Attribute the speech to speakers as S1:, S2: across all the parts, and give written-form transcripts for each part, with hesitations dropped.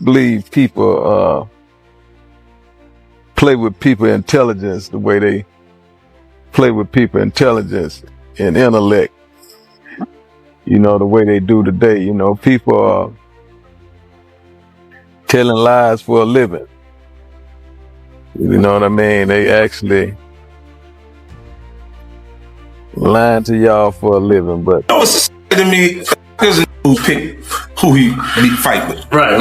S1: believe people play with people intelligence the way they play with people intelligence and intellect. You know, the way they do today. You know, people are telling lies for a living. You know what I mean? They actually lying to y'all for a living, but
S2: no, it's to me because who pick who he fight with.
S3: Right.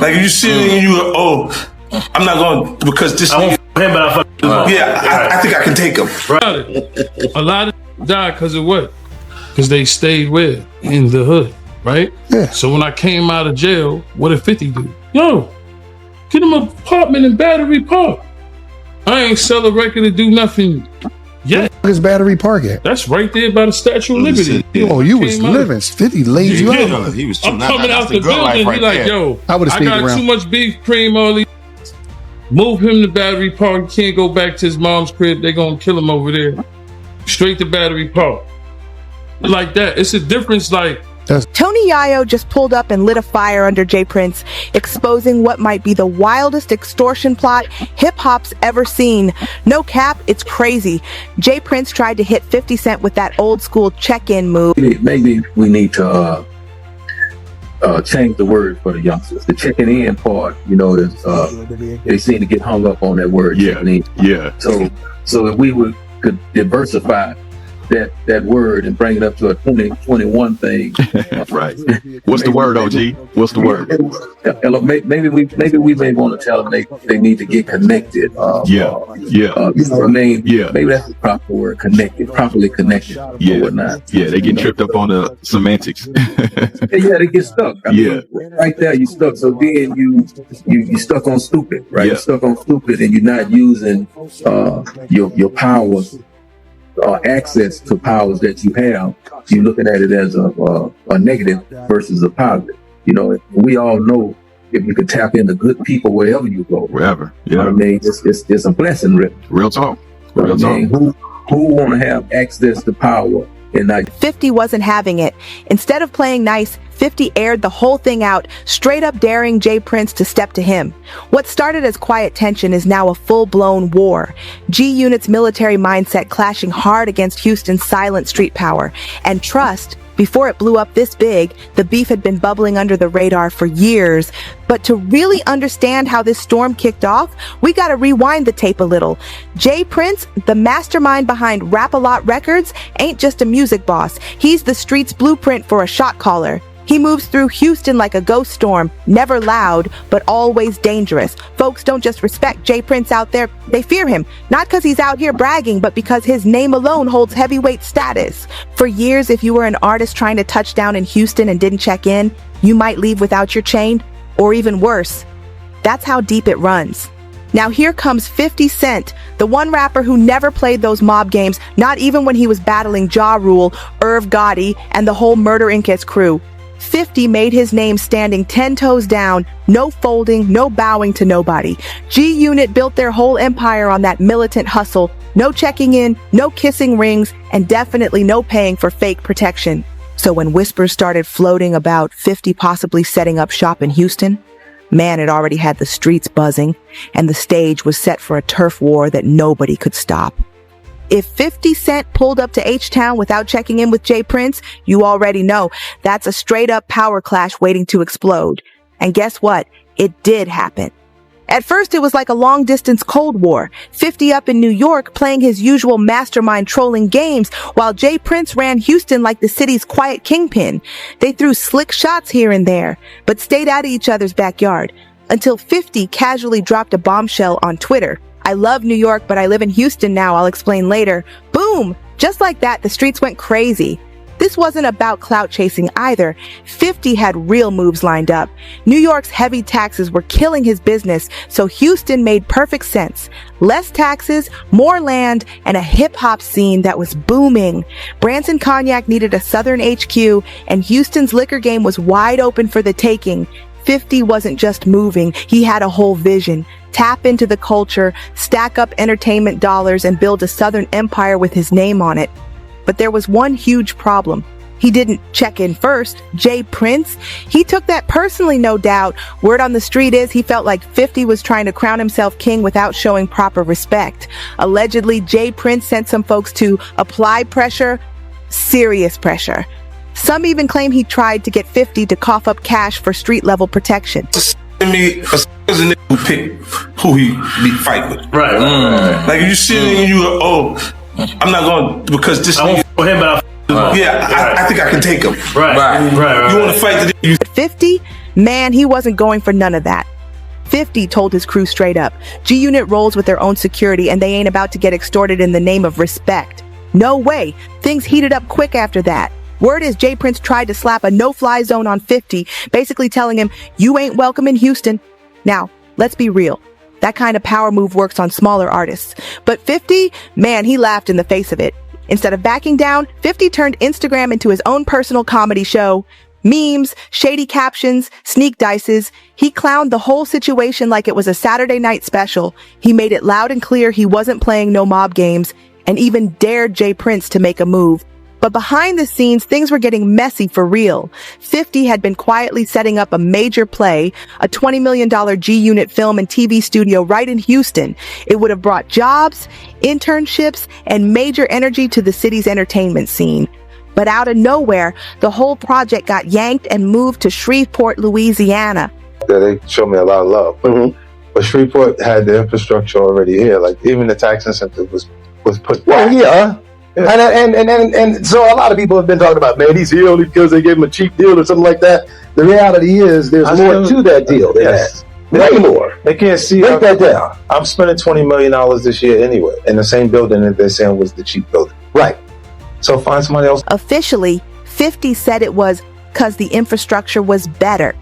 S2: Like if you see it and you go, oh, I'm not going because this.
S3: I won't him, but I fuck.
S2: Yeah, I think I can take him.
S4: Right. A lot of died because of what? Because they stayed where? In the hood, right?
S5: Yeah.
S4: So when I came out of jail, what did 50 do? Yo, get him an apartment in Battery Park. I ain't sell a record to do nothing yet.
S5: Where's Battery Park at?
S4: That's right there by the Statue of Liberty.
S5: Oh, you was living. 50 laid you out.
S3: He was
S4: I'm coming out the building. He like, yo,
S5: I
S4: got too much beef cream, all these. Move him to Battery Park. He can't go back to his mom's crib. They gonna kill him over there. Straight to Battery Park. Like that. It's a difference, like.
S6: Tony Yayo just pulled up and lit a fire under J. Prince, exposing what might be the wildest extortion plot hip-hop's ever seen. No cap, it's crazy. J. Prince tried to hit 50 Cent with that old-school check-in move.
S7: Maybe we need to change the word for the youngsters. The checking in part, you know, they seem to get hung up on that word.
S8: Yeah.
S7: So if we could diversify that word and bring it up to a 2021 thing.
S8: Right. What's the word, OG? What's the word?
S7: Maybe we may want to tell them they need to get connected. You know what I mean?
S8: Yeah.
S7: Maybe that's the proper word, connected, properly connected.
S8: Yeah.
S7: Or whatnot.
S8: Yeah, they get tripped up on the semantics.
S7: Yeah, they get stuck. I mean, right there, you stuck. So then you stuck on stupid, right?
S8: Yeah.
S7: You're stuck on stupid, and you're not using your powers. Access to powers that you have, you're looking at it as a negative versus a positive. You know, we all know if you can tap into good people wherever you go.
S8: Wherever. Yeah.
S7: You know what I mean? It's a blessing, really.
S8: Real talk.
S7: Real talk. Who want to have access to power and not
S6: 50 wasn't having it. Instead of playing nice, 50 aired the whole thing out, straight up daring J. Prince to step to him. What started as quiet tension is now a full-blown war. G Unit's military mindset clashing hard against Houston's silent street power. And trust, before it blew up this big, the beef had been bubbling under the radar for years. But to really understand how this storm kicked off, we gotta rewind the tape a little. J. Prince, the mastermind behind Rap-A-Lot Records, ain't just a music boss. He's the street's blueprint for a shot caller. He moves through Houston like a ghost storm, never loud, but always dangerous. Folks don't just respect J. Prince out there, they fear him. Not because he's out here bragging, but because his name alone holds heavyweight status. For years, if you were an artist trying to touch down in Houston and didn't check in, you might leave without your chain, or even worse. That's how deep it runs. Now here comes 50 Cent, the one rapper who never played those mob games, not even when he was battling Ja Rule, Irv Gotti, and the whole Murder Inc. crew. 50 made his name standing 10 toes down, no folding, no bowing to nobody. G Unit built their whole empire on that militant hustle, no checking in, no kissing rings, and definitely no paying for fake protection. So when whispers started floating about 50 possibly setting up shop in Houston, man had already had the streets buzzing, and the stage was set for a turf war that nobody could stop. If 50 Cent pulled up to H-Town without checking in with J. Prince, you already know that's a straight-up power clash waiting to explode. And guess what? It did happen. At first, it was like a long-distance Cold War, 50 up in New York playing his usual mastermind trolling games, while J. Prince ran Houston like the city's quiet kingpin. They threw slick shots here and there, but stayed out of each other's backyard, until 50 casually dropped a bombshell on Twitter. I love New York, but I live in Houston now, I'll explain later. Boom! Just like that, the streets went crazy. This wasn't about clout chasing either. 50 had real moves lined up. New York's heavy taxes were killing his business, so Houston made perfect sense. Less taxes, more land, and a hip-hop scene that was booming. Branson Cognac needed a southern HQ, and Houston's liquor game was wide open for the taking. 50 wasn't just moving, he had a whole vision. Tap into the culture, stack up entertainment dollars, and build a southern empire with his name on it. But there was one huge problem. He didn't check in first. Jay Prince, he took that personally, no doubt. Word on the street is he felt like 50 was trying to crown himself king without showing proper respect. Allegedly, Jay Prince sent some folks to apply pressure, serious pressure. Some even claim he tried to get 50 to cough up cash for street-level protection.
S2: Me, a nigga who pick who he be fight with.
S3: Right.
S2: Like you see and you go, oh, I'm not going because this.
S3: I won't for him, but
S2: I think I can take him.
S3: Right.
S2: You want to fight the
S6: 50? Man, he wasn't going for none of that. 50 told his crew straight up, G-Unit rolls with their own security and they ain't about to get extorted in the name of respect. No way. Things heated up quick after that. Word is Jay Prince tried to slap a no-fly zone on 50, basically telling him, you ain't welcome in Houston. Now, let's be real. That kind of power move works on smaller artists. But 50, man, he laughed in the face of it. Instead of backing down, 50 turned Instagram into his own personal comedy show. Memes, shady captions, sneak dices. He clowned the whole situation like it was a Saturday night special. He made it loud and clear he wasn't playing no mob games, and even dared Jay Prince to make a move. But behind the scenes, things were getting messy for real. 50 had been quietly setting up a major play, a $20 million G-Unit film and TV studio right in Houston. It would have brought jobs, internships, and major energy to the city's entertainment scene. But out of nowhere, the whole project got yanked and moved to Shreveport, Louisiana.
S9: They showed me a lot of love. Mm-hmm. But Shreveport had the infrastructure already here. Like even the tax incentive was put back.
S10: Well, yeah. And so a lot of people have been talking about, man, he's here only because they gave him a cheap deal or something like that. The reality is there's more to that deal.
S9: Yes.
S10: Way more.
S9: They can't see.
S10: Break that down.
S9: I'm spending $20 million this year anyway in the same building that they're saying was the cheap building.
S10: Right.
S9: So find somebody else.
S6: Officially, 50 said it was because the infrastructure was better.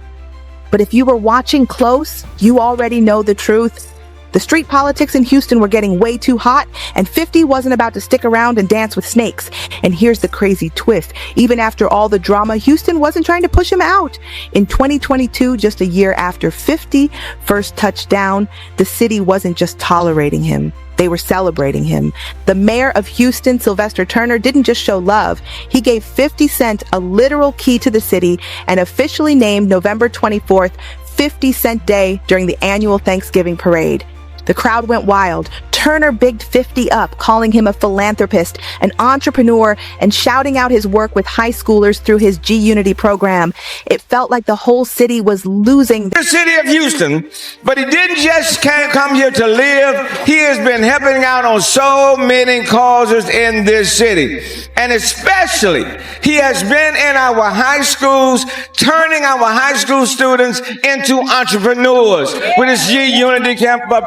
S6: But if you were watching close, you already know the truth. The street politics in Houston were getting way too hot, and 50 wasn't about to stick around and dance with snakes. And here's the crazy twist. Even after all the drama, Houston wasn't trying to push him out. In 2022, just a year after 50 first touched down, the city wasn't just tolerating him. They were celebrating him. The mayor of Houston, Sylvester Turner, didn't just show love. He gave 50 Cent a literal key to the city and officially named November 24th 50 Cent Day during the annual Thanksgiving parade. The crowd went wild. Turner bigged 50 up, calling him a philanthropist, an entrepreneur, and shouting out his work with high schoolers through his G-Unity program. It felt like the whole city was losing.
S11: The city of Houston, but he didn't just come here to live. He has been helping out on so many causes in this city. And especially, he has been in our high schools, turning our high school students into entrepreneurs with his G-Unity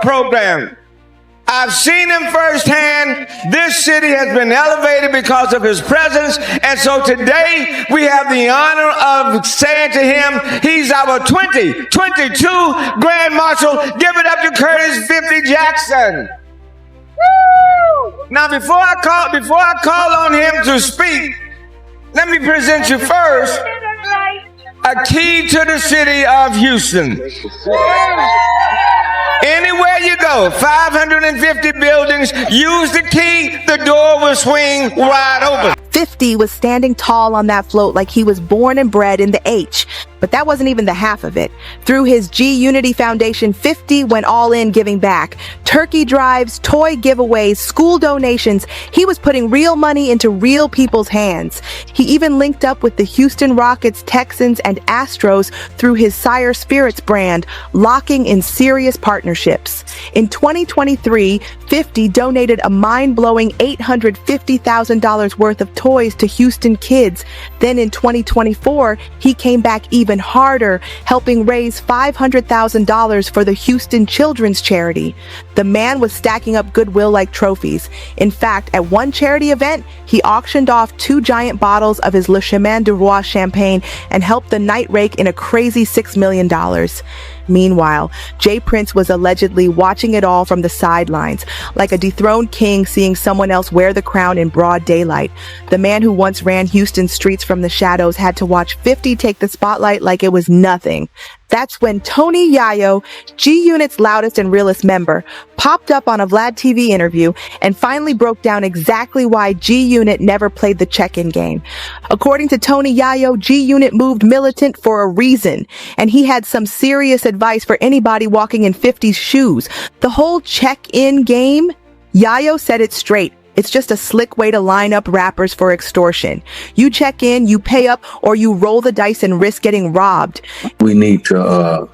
S11: program. I've seen him firsthand. This city has been elevated because of his presence. And so today we have the honor of saying to him, he's our 2022 Grand Marshal. Give it up to Curtis 50 Jackson. Woo! Now before I call on him to speak, let me present you first a key to the city of Houston. Anywhere you go, 550 buildings, use the key, the door will swing wide open.
S6: 50 was standing tall on that float like he was born and bred in the H. But that wasn't even the half of it. Through his G-Unity Foundation, 50 went all in giving back. Turkey drives, toy giveaways, school donations. He was putting real money into real people's hands. He even linked up with the Houston Rockets, Texans, and Astros through his Sire Spirits brand, locking in serious partnerships. In 2023, 50 donated a mind-blowing $850,000 worth of toys to Houston kids. Then in 2024, he came back even harder, helping raise $500,000 for the Houston Children's Charity. The man was stacking up goodwill like trophies. In fact, at one charity event, he auctioned off 2 giant bottles of his Le Chemin du Roi champagne and helped the night rake in a crazy $6 million. Meanwhile, Jay Prince was allegedly watching it all from the sidelines, like a dethroned king seeing someone else wear the crown in broad daylight. The man who once ran Houston streets from the shadows had to watch 50 take the spotlight like it was nothing. That's when Tony Yayo, G-Unit's loudest and realest member, popped up on a Vlad TV interview and finally broke down exactly why G-Unit never played the check-in game. According to Tony Yayo, G-Unit moved militant for a reason, and he had some serious advice for anybody walking in 50's shoes. The whole check-in game, Yayo said it straight. It's just a slick way to line up rappers for extortion. You check in, you pay up, or you roll the dice and risk getting robbed.
S7: We need to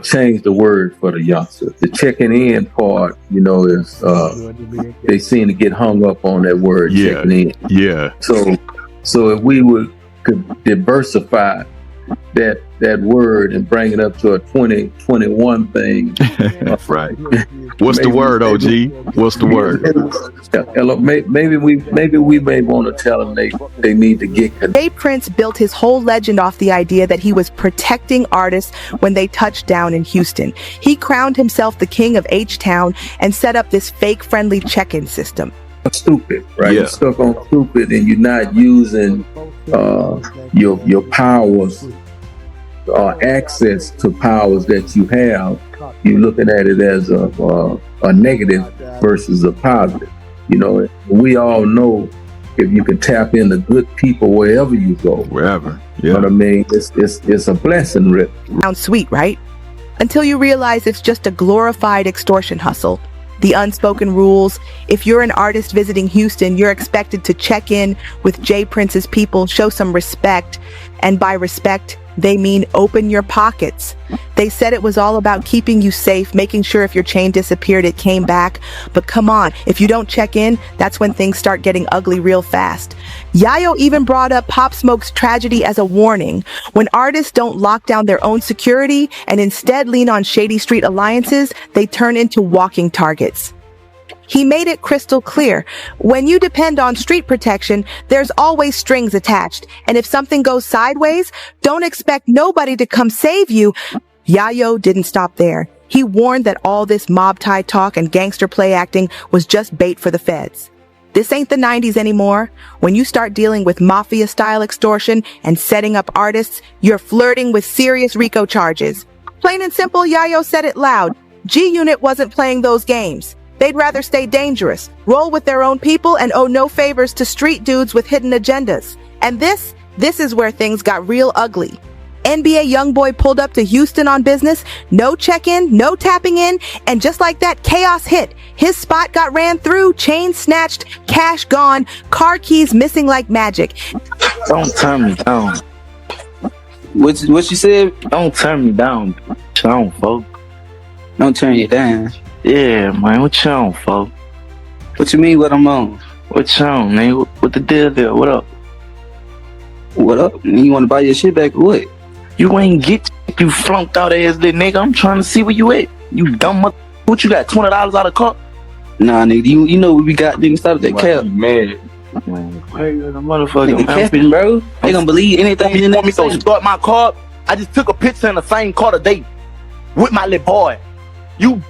S7: change the word for the youngsters. The checking in part, is they seem to get hung up on that word checking in.
S8: Yeah.
S7: So if we could diversify that word and bring it up to a 2021 thing.
S8: Right. What's the word, OG? What's the word? Maybe we may want to tell them they need to get.
S6: Jay Prince built his whole legend off the idea that he was protecting artists when they touched down in Houston. He crowned himself the king of H-Town and set up this fake-friendly check-in system.
S7: Stupid, right?
S8: Yeah.
S7: You're stuck on stupid, and you're not using your powers or access to powers that you have. You're looking at it as a negative versus a positive. We all know if you can tap into good people wherever you go.
S8: Wherever. Yeah.
S7: You know what I mean? It's a blessing, Rip.
S6: Sounds sweet, right? Until you realize it's just a glorified extortion hustle. The unspoken rules: if you're an artist visiting Houston, you're expected to check in with Jay Prince's people, show some respect, and by respect, they mean open your pockets. They said it was all about keeping you safe, making sure if your chain disappeared, it came back. But come on, if you don't check in, that's when things start getting ugly real fast. Yayo even brought up Pop Smoke's tragedy as a warning. When artists don't lock down their own security and instead lean on shady street alliances, they turn into walking targets. He made it crystal clear. When you depend on street protection, there's always strings attached. And if something goes sideways, don't expect nobody to come save you. Yayo didn't stop there. He warned that all this mob tie talk and gangster play acting was just bait for the feds. This ain't the 90s anymore. When you start dealing with mafia-style extortion and setting up artists, you're flirting with serious RICO charges. Plain and simple, Yayo said it loud. G-Unit wasn't playing those games. They'd rather stay dangerous, roll with their own people, and owe no favors to street dudes with hidden agendas. And this is where things got real ugly. NBA YoungBoy pulled up to Houston on business, no check-in, no tapping in, and just like that, chaos hit. His spot got ran through, chain snatched, cash gone, car keys missing like magic.
S3: Don't turn me down. What you said? Don't turn me down. Don't, folks. Don't turn you down. Yeah, man, what you on, folks? What you mean what I'm on? What you on, nigga? What the deal there? What up? What up? You want to buy your shit back or what? You ain't get you flunked out ass little nigga. I'm trying to see where you at. You dumb mother. What you got, $20 out of car? Nah, nigga, you know what we got. Nigga, started that cab. Man, crazy motherfucker. Capping, bro. They gonna believe anything. You want me to start my car? I just took a picture in the same car today with my little boy. You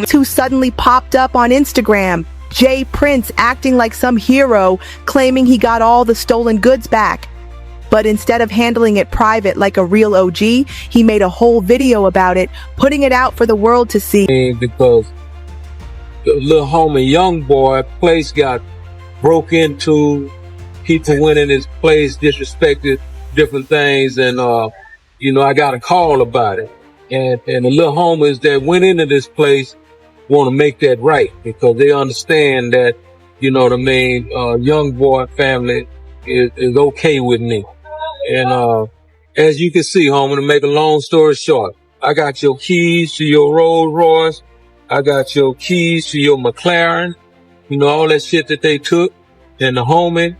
S6: Two suddenly popped up on Instagram. Jay Prince acting like some hero, claiming he got all the stolen goods back. But instead of handling it private like a real OG, he made a whole video about it, putting it out for the world to see.
S12: Because the little homie young boy place got broke into, people went in his place, disrespected different things, and I got a call about it. And the little homies that went into this place want to make that right because they understand that, young boy family is okay with me. And as you can see, homie, to make a long story short, I got your keys to your Rolls Royce. I got your keys to your McLaren. All that shit that they took. And the homie,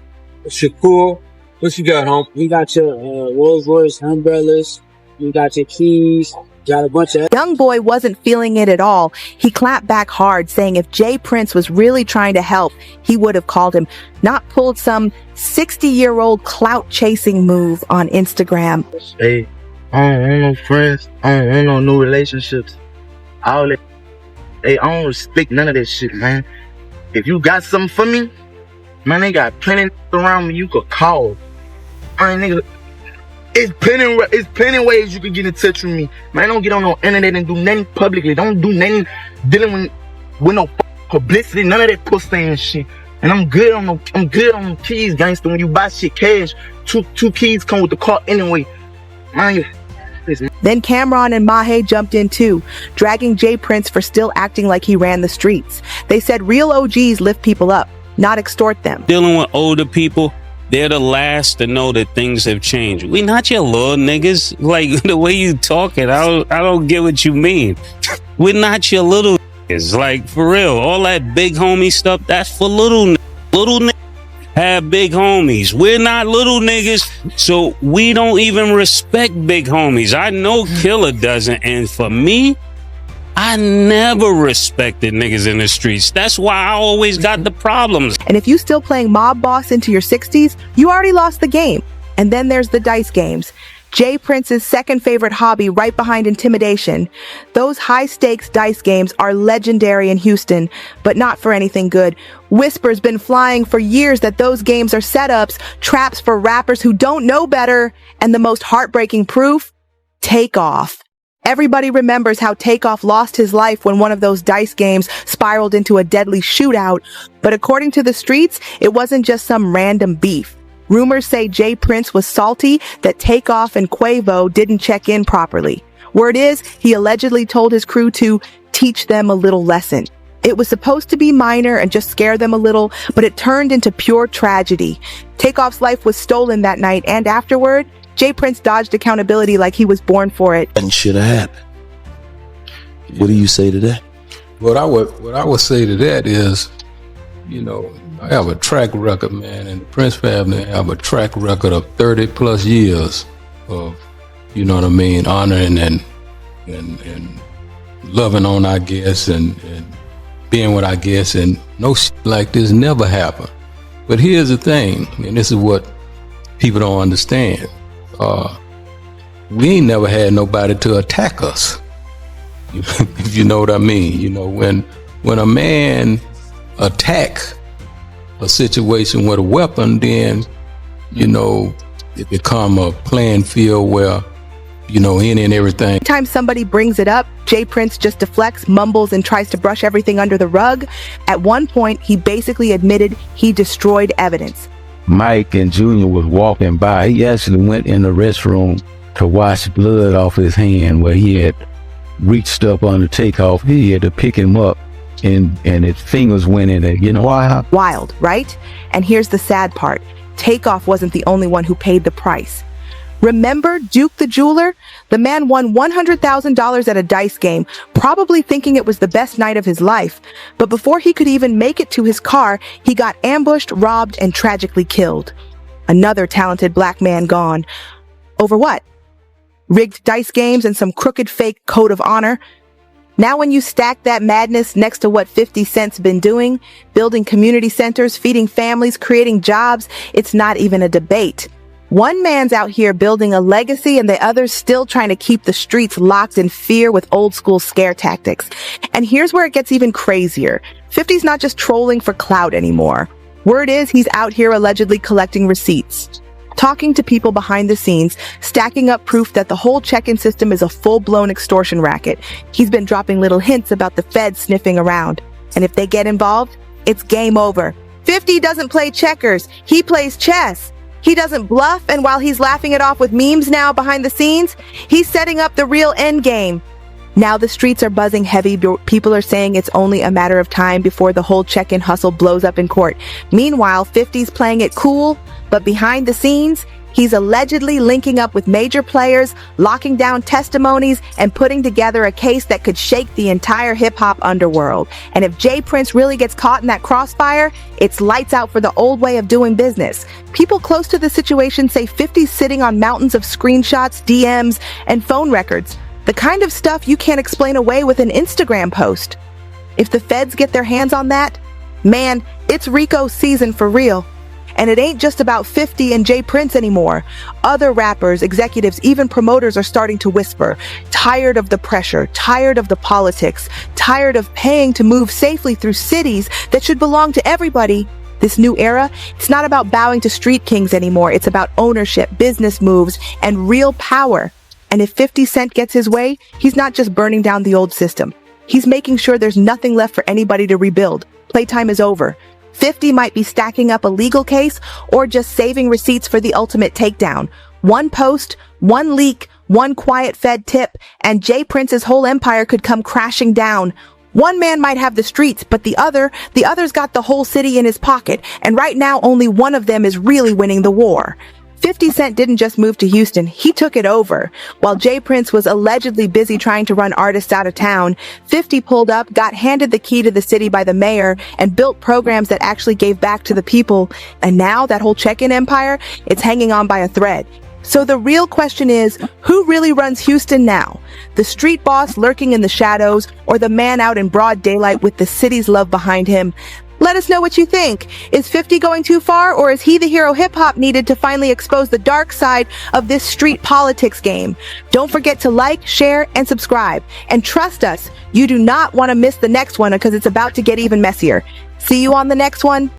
S12: Shakur, what you got, homie?
S13: We got your Rolls Royce umbrellas. You got your keys. Got a bunch of.
S6: Young boy wasn't feeling it at all. He clapped back hard, saying if Jay Prince was really trying to help, he would have called him, not pulled some 60-year-old clout-chasing move on Instagram.
S3: Hey, I don't want no friends. I don't want no new relationships. All that. Hey, I don't respect none of that shit, man. If you got something for me, man, they got plenty around me you could call. I ain't nigga.
S14: It's plenty ways you can get in touch with me. Man, don't get on no internet and do nothing publicly. Don't do nothing dealing with no publicity, none of that pussy and shit. And I'm good on the keys, gangster. When you buy shit cash, two keys come with the car anyway. Man,
S6: Then Cameron and Mahe jumped in too, dragging Jay Prince for still acting like he ran the streets. They said real OGs lift people up, not extort them.
S15: Dealing with older people, they're the last to know that things have changed. We not your little niggas. Like, the way you talking, I don't get what you mean. We're not your little niggas. Like, for real, all that big homie stuff, that's for little niggas. Little niggas have big homies. We're not little niggas, so we don't even respect big homies. I know Killer doesn't, and for me, I never respected niggas in the streets. That's why I always got the problems.
S6: And if you still playing mob boss into your 60s, you already lost the game. And then there's the dice games. Jay Prince's second favorite hobby, right behind intimidation. Those high-stakes dice games are legendary in Houston, but not for anything good. Whispers been flying for years that those games are setups, traps for rappers who don't know better, and the most heartbreaking proof? Takeoff. Everybody remembers how Takeoff lost his life when one of those dice games spiraled into a deadly shootout, but according to the streets, it wasn't just some random beef. Rumors say Jay Prince was salty that Takeoff and Quavo didn't check in properly. Word is, he allegedly told his crew to teach them a little lesson. It was supposed to be minor and just scare them a little, but it turned into pure tragedy. Takeoff's life was stolen that night, and afterward, Jay Prince dodged accountability like he was born for it.
S16: And should have happened. What do you say to that?
S17: What I would say to that is, you know, I have a track record, man, and the Prince family have a track record of 30 plus years of, you know what I mean, honoring and loving on our guests and being with our guests, and no shit like this never happened. But here's the thing, and this is what people don't understand. We ain't never had nobody to attack us. If you know what I mean. You know, when a man attack a situation with a weapon, then, you know, it become a playing field where, you know, any and everything.
S6: Anytime somebody brings it up, Jay Prince just deflects, mumbles, and tries to brush everything under the rug. At one point, he basically admitted he destroyed evidence.
S18: Mike and Junior was walking by. He actually went in the restroom to wash blood off his hand where he had reached up on the Takeoff. He had to pick him up, and his fingers went in it. You know why?
S6: Wild, right? And here's the sad part. Takeoff wasn't the only one who paid the price. Remember Duke the jeweler? The man won $100,000 at a dice game, probably thinking it was the best night of his life. But before he could even make it to his car, he got ambushed, robbed, and tragically killed. Another talented black man gone. Over what? Rigged dice games and some crooked fake code of honor? Now when you stack that madness next to what 50 Cent's been doing, building community centers, feeding families, creating jobs, it's not even a debate. One man's out here building a legacy and the other's still trying to keep the streets locked in fear with old school scare tactics. And here's where it gets even crazier. 50's not just trolling for clout anymore. Word is he's out here allegedly collecting receipts, talking to people behind the scenes, stacking up proof that the whole check-in system is a full-blown extortion racket. He's been dropping little hints about the feds sniffing around. And if they get involved, it's game over. 50 doesn't play checkers. He plays chess. He doesn't bluff, and while he's laughing it off with memes now behind the scenes, he's setting up the real endgame. Now the streets are buzzing heavy. People are saying it's only a matter of time before the whole check-in hustle blows up in court. Meanwhile, 50's playing it cool, but behind the scenes, he's allegedly linking up with major players, locking down testimonies, and putting together a case that could shake the entire hip-hop underworld. And if Jay Prince really gets caught in that crossfire, it's lights out for the old way of doing business. People close to the situation say 50's sitting on mountains of screenshots, DMs, and phone records. The kind of stuff you can't explain away with an Instagram post. If the feds get their hands on that, man, it's Rico season for real. And it ain't just about 50 and Jay Prince anymore. Other rappers, executives, even promoters are starting to whisper. Tired of the pressure, tired of the politics, tired of paying to move safely through cities that should belong to everybody. This new era, it's not about bowing to street kings anymore. It's about ownership, business moves, and real power. And if 50 Cent gets his way, he's not just burning down the old system. He's making sure there's nothing left for anybody to rebuild. Playtime is over. 50 might be stacking up a legal case or just saving receipts for the ultimate takedown. One post, one leak, one quiet Fed tip, and J. Prince's whole empire could come crashing down. One man might have the streets, but the other's got the whole city in his pocket, and right now only one of them is really winning the war. 50 Cent didn't just move to Houston, he took it over. While J. Prince was allegedly busy trying to run artists out of town, 50 pulled up, got handed the key to the city by the mayor, and built programs that actually gave back to the people. And now that whole check-in empire, it's hanging on by a thread. So the real question is, who really runs Houston now? The street boss lurking in the shadows, or the man out in broad daylight with the city's love behind him? Let us know what you think. Is 50 going too far, or is he the hero hip-hop needed to finally expose the dark side of this street politics game? Don't forget to like, share, and subscribe. And trust us, you do not want to miss the next one because it's about to get even messier. See you on the next one.